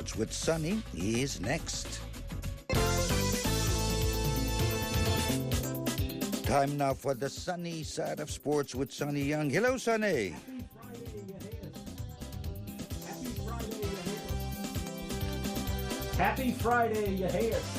with Sonny is next. Time now for the sunny side of sports with Sonny Young. Hello, Sonny. Happy Friday, you hayes.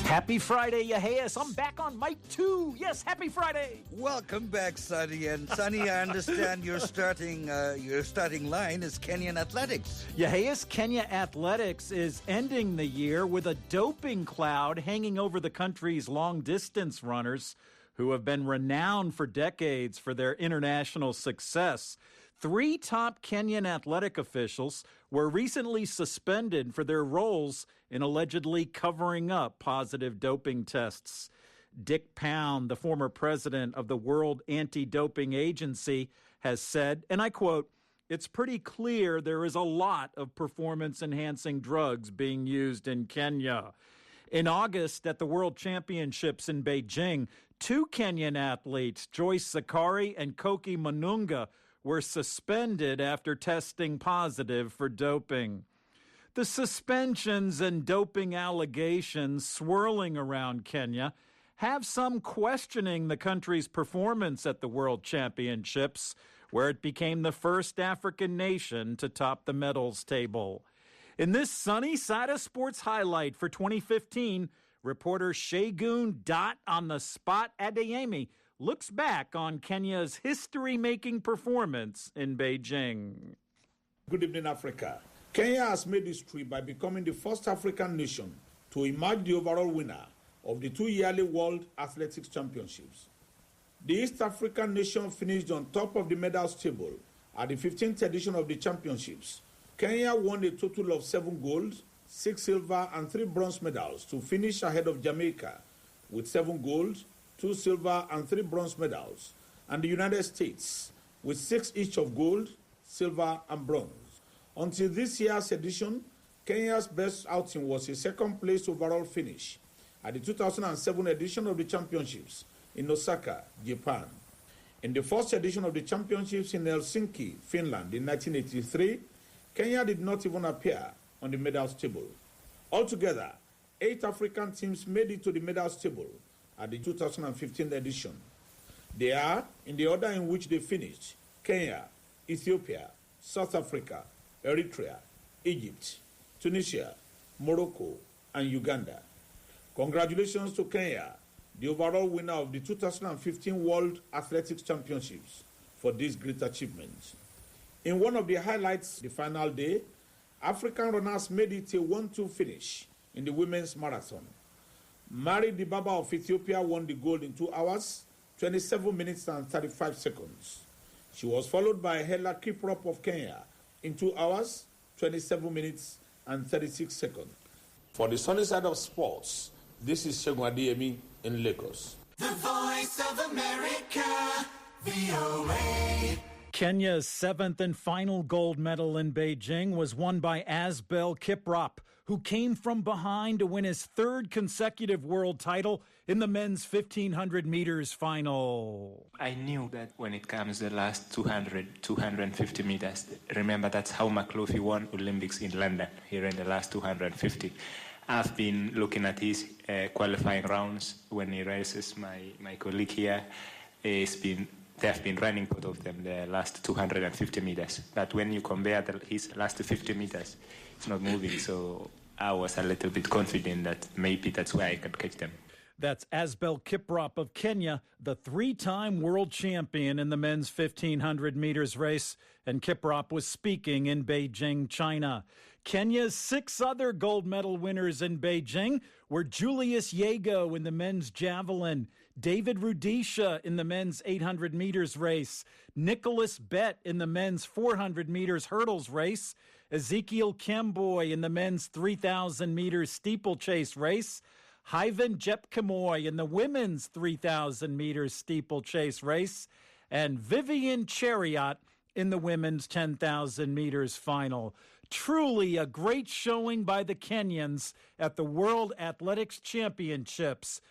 Happy Friday, you hayes. I'm back on mic 2. Yes, happy Friday. Welcome back, Sonny. And Sonny, I understand your starting line is Kenyan athletics. You hayes, Kenya athletics is ending the year with a doping cloud hanging over the country's long-distance runners who have been renowned for decades for their international success. 3 top Kenyan athletic officials were recently suspended for their roles in allegedly covering up positive doping tests. Dick Pound, the former president of the World Anti-Doping Agency, has said, and I quote, "It's pretty clear there is a lot of performance-enhancing drugs being used in Kenya." In August, at the World Championships in Beijing, 2 Kenyan athletes, Joyce Sakari and Koki Manunga, were suspended after testing positive for doping. The suspensions and doping allegations swirling around Kenya have some questioning the country's performance at the World Championships, where it became the first African nation to top the medals table. In this sunny side of sports highlight for 2015, reporter Shegun Dot on the Spot Adeyemi looks back on Kenya's history-making performance in Beijing. Good evening, Africa. Kenya has made history by becoming the first African nation to emerge the overall winner of the 2-yearly World Athletics Championships. The East African nation finished on top of the medals table at the 15th edition of the championships. Kenya won a total of 7 gold, 6 silver, and 3 bronze medals to finish ahead of Jamaica with 7 gold, 2 silver, and 3 bronze medals, and the United States with 6 each of gold, silver, and bronze. Until this year's edition, Kenya's best outing was a 2nd place overall finish at the 2007 edition of the championships in Osaka, Japan. In the first edition of the championships in Helsinki, Finland in 1983, Kenya did not even appear on the medals table. Altogether, 8 African teams made it to the medals table at the 2015 edition. They are, in the order in which they finished, Kenya, Ethiopia, South Africa, Eritrea, Egypt, Tunisia, Morocco, and Uganda. Congratulations to Kenya, the overall winner of the 2015 World Athletics Championships, for this great achievement. In one of the highlights, the final day, African runners made it a 1-2 finish in the women's marathon. Mary Dibaba of Ethiopia won the gold in 2 hours, 27 minutes and 35 seconds. She was followed by Hela Kiprop of Kenya in 2 hours, 27 minutes and 36 seconds. For the sunny side of sports, this is Shegun Adeyemi in Lagos. The Voice of America, VOA. Kenya's 7th and final gold medal in Beijing was won by Asbel Kiprop, who came from behind to win his 3rd consecutive world title in the men's 1500 meters final. I knew that when it comes to the last 200, 250 meters, remember that's how McLaughlin won Olympics in London, here in the last 250. I've been looking at his qualifying rounds when he races. My colleague here they have been running both of them the last 250 meters. But when you compare his last 50 meters, it's not moving. So I was a little bit confident that maybe that's where I could catch them. That's Asbel Kiprop of Kenya, the 3-time world champion in the men's 1500 meters race. And Kiprop was speaking in Beijing, China. Kenya's 6 other gold medal winners in Beijing were Julius Yego in the men's javelin, David Rudisha in the men's 800 meters race, Nicholas Bett in the men's 400 meters hurdles race, Ezekiel Kemboy in the men's 3,000 meters steeplechase race, Hyven Jepkemoy in the women's 3,000 meters steeplechase race, and Vivian Chariot in the women's 10,000 meters final. Truly a great showing by the Kenyans at the World Athletics Championships.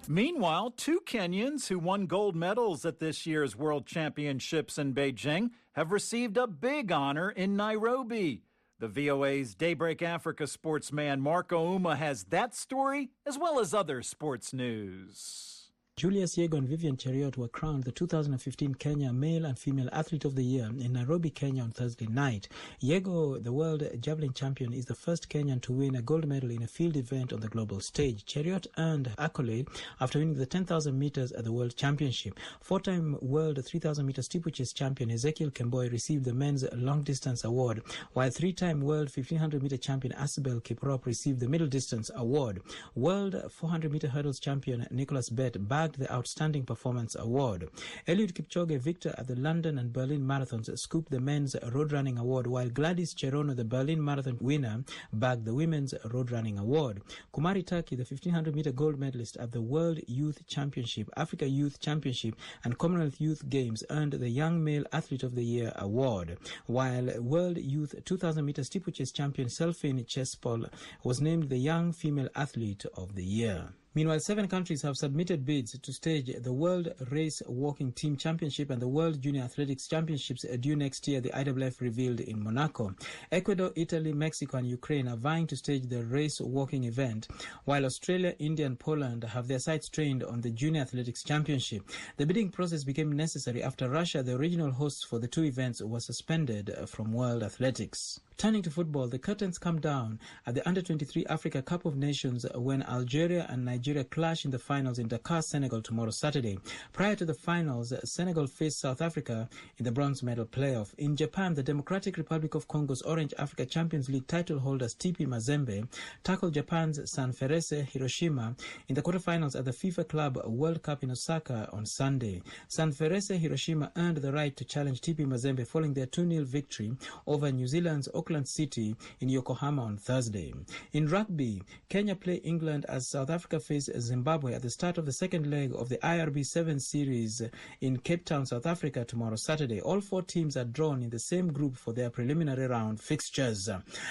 Meanwhile, two Kenyans who won gold medals at this year's World Championships in Beijing have received a big honor in Nairobi. The VOA's Daybreak Africa sportsman Marco Uma has that story as well as other sports news. Julius Yego and Vivian Cheruiyot were crowned the 2015 Kenya Male and Female Athlete of the Year in Nairobi, Kenya on Thursday night. Yego, the world javelin champion, is the first Kenyan to win a gold medal in a field event on the global stage. Cheruiyot earned accolade after winning the 10,000 meters at the World Championship. Four-time world 3,000 meter steeplechase champion Ezekiel Kemboi received the men's long distance award, while three-time world 1,500 meter champion Asbel Kiprop received the middle distance award. World 400 meter hurdles champion Nicholas Bett bagged the Outstanding Performance Award. Eliud Kipchoge, victor at the London and Berlin marathons, scooped the men's road running award, while Gladys Cherono, the Berlin marathon winner, bagged the women's road running award. Kumari Turkey, the 1,500 meter gold medalist at the World Youth Championship, Africa Youth Championship, and Commonwealth Youth Games, earned the Young Male Athlete of the Year award, while World Youth 2,000 meter steeplechase champion Selfin Chespol was named the Young Female Athlete of the Year. Meanwhile, 7 countries have submitted bids to stage the World Race Walking Team Championship and the World Junior Athletics Championships due next year, the IAAF revealed in Monaco. Ecuador, Italy, Mexico and Ukraine are vying to stage the race walking event, while Australia, India and Poland have their sights trained on the Junior Athletics Championship. The bidding process became necessary after Russia, the original hosts for the two events, was suspended from World Athletics. Turning to football, the curtains come down at the Under-23 Africa Cup of Nations when Algeria and Nigeria clash in the finals in Dakar, Senegal tomorrow Saturday. Prior to the finals, Senegal faced South Africa in the bronze medal playoff. In Japan, the Democratic Republic of Congo's Orange Africa Champions League title holders TP Mazembe tackled Japan's Sanfrecce Hiroshima in the quarterfinals at the FIFA Club World Cup in Osaka on Sunday. Sanfrecce Hiroshima earned the right to challenge TP Mazembe following their 2-0 victory over New Zealand's Auckland City in Yokohama on Thursday. In rugby, Kenya play England as South Africa face Zimbabwe at the start of the second leg of the IRB 7 series in Cape Town, South Africa tomorrow Saturday. All 4 teams are drawn in the same group for their preliminary round fixtures.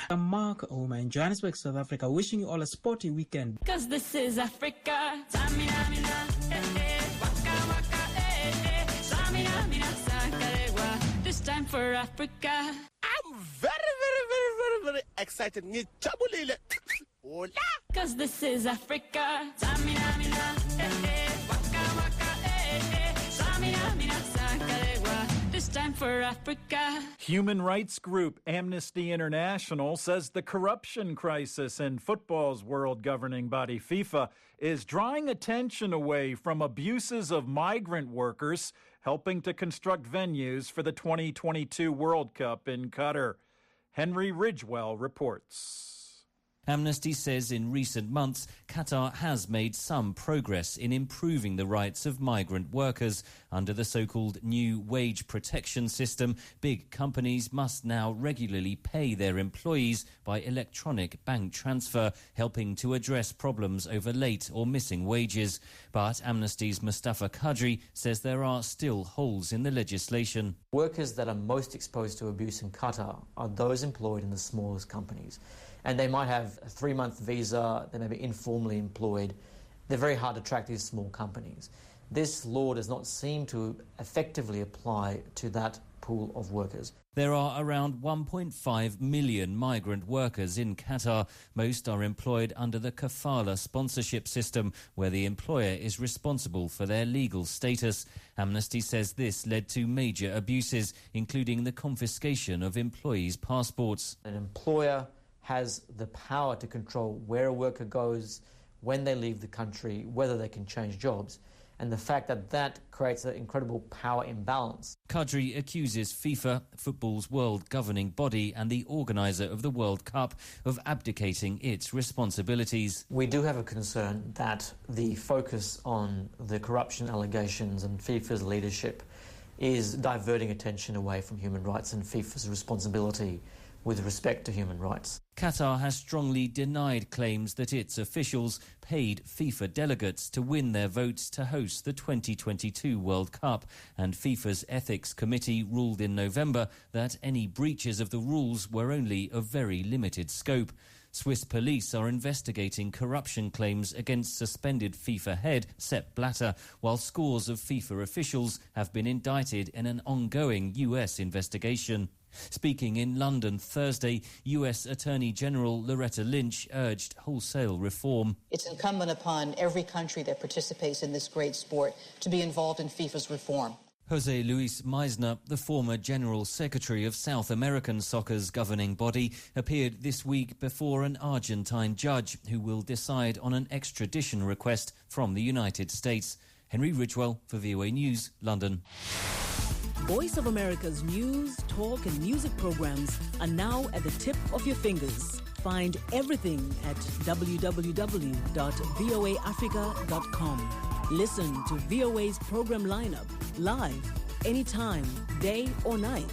I'm Mark Oma in Johannesburg, South Africa, wishing you all a sporty weekend. Because this is Africa. This time for Africa. I'm very excited. Because this is Africa. This time for Africa. Human rights group Amnesty International says the corruption crisis in football's world governing body FIFA is drawing attention away from abuses of migrant workers helping to construct venues for the 2022 World Cup in Qatar. Henry Ridgewell reports. Amnesty says in recent months, Qatar has made some progress in improving the rights of migrant workers. Under the so-called new wage protection system, big companies must now regularly pay their employees by electronic bank transfer, helping to address problems over late or missing wages. But Amnesty's Mustafa Kadri says there are still holes in the legislation. Workers that are most exposed to abuse in Qatar are those employed in the smallest companies. And they might have a 3-month visa, they may be informally employed. They're very hard to track, these small companies. This law does not seem to effectively apply to that pool of workers. There are around 1.5 million migrant workers in Qatar. Most are employed under the kafala sponsorship system, where the employer is responsible for their legal status. Amnesty says this led to major abuses, including the confiscation of employees' passports. An employer has the power to control where a worker goes, when they leave the country, whether they can change jobs. And the fact that creates an incredible power imbalance. Kadri accuses FIFA, football's world governing body and the organiser of the World Cup, of abdicating its responsibilities. We do have a concern that the focus on the corruption allegations and FIFA's leadership is diverting attention away from human rights and FIFA's responsibility with respect to human rights. Qatar has strongly denied claims that its officials paid FIFA delegates to win their votes to host the 2022 World Cup, and FIFA's Ethics Committee ruled in November that any breaches of the rules were only of very limited scope. Swiss police are investigating corruption claims against suspended FIFA head Sepp Blatter, while scores of FIFA officials have been indicted in an ongoing US investigation. Speaking in London Thursday, US Attorney General Loretta Lynch urged wholesale reform. It's incumbent upon every country that participates in this great sport to be involved in FIFA's reform. Jose Luis Meisner, the former General Secretary of South American soccer's governing body, appeared this week before an Argentine judge who will decide on an extradition request from the United States. Henry Ridgewell for VOA News, London. Voice of America's news, talk and music programs are now at the tip of your fingers. Find everything at www.voaafrica.com. Listen to VOA's program lineup live, anytime, day or night.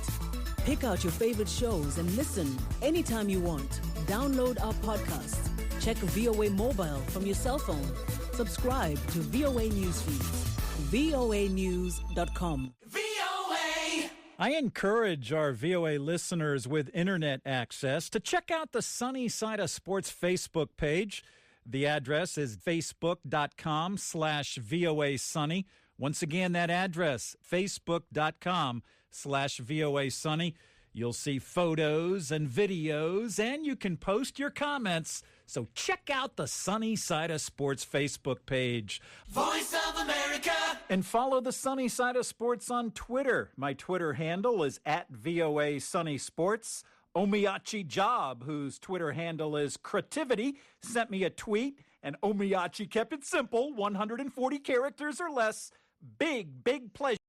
Pick out your favorite shows and listen anytime you want. Download our podcasts. Check VOA Mobile from your cell phone. Subscribe to VOA Newsfeed. voanews.com. I encourage our VOA listeners with internet access to check out the Sunny Side of Sports Facebook page. The address is facebook.com/VOA Sunny. Once again, that address, facebook.com/VOA Sunny. You'll see photos and videos, and you can post your comments. So check out the Sunny Side of Sports Facebook page. Voice of America. And follow the Sunny Side of Sports on Twitter. My Twitter handle is @VOA Sunny Sports. Omiyachi Job, whose Twitter handle is Creativity, sent me a tweet, and Omiyachi kept it simple, 140 characters or less. Big pleasure.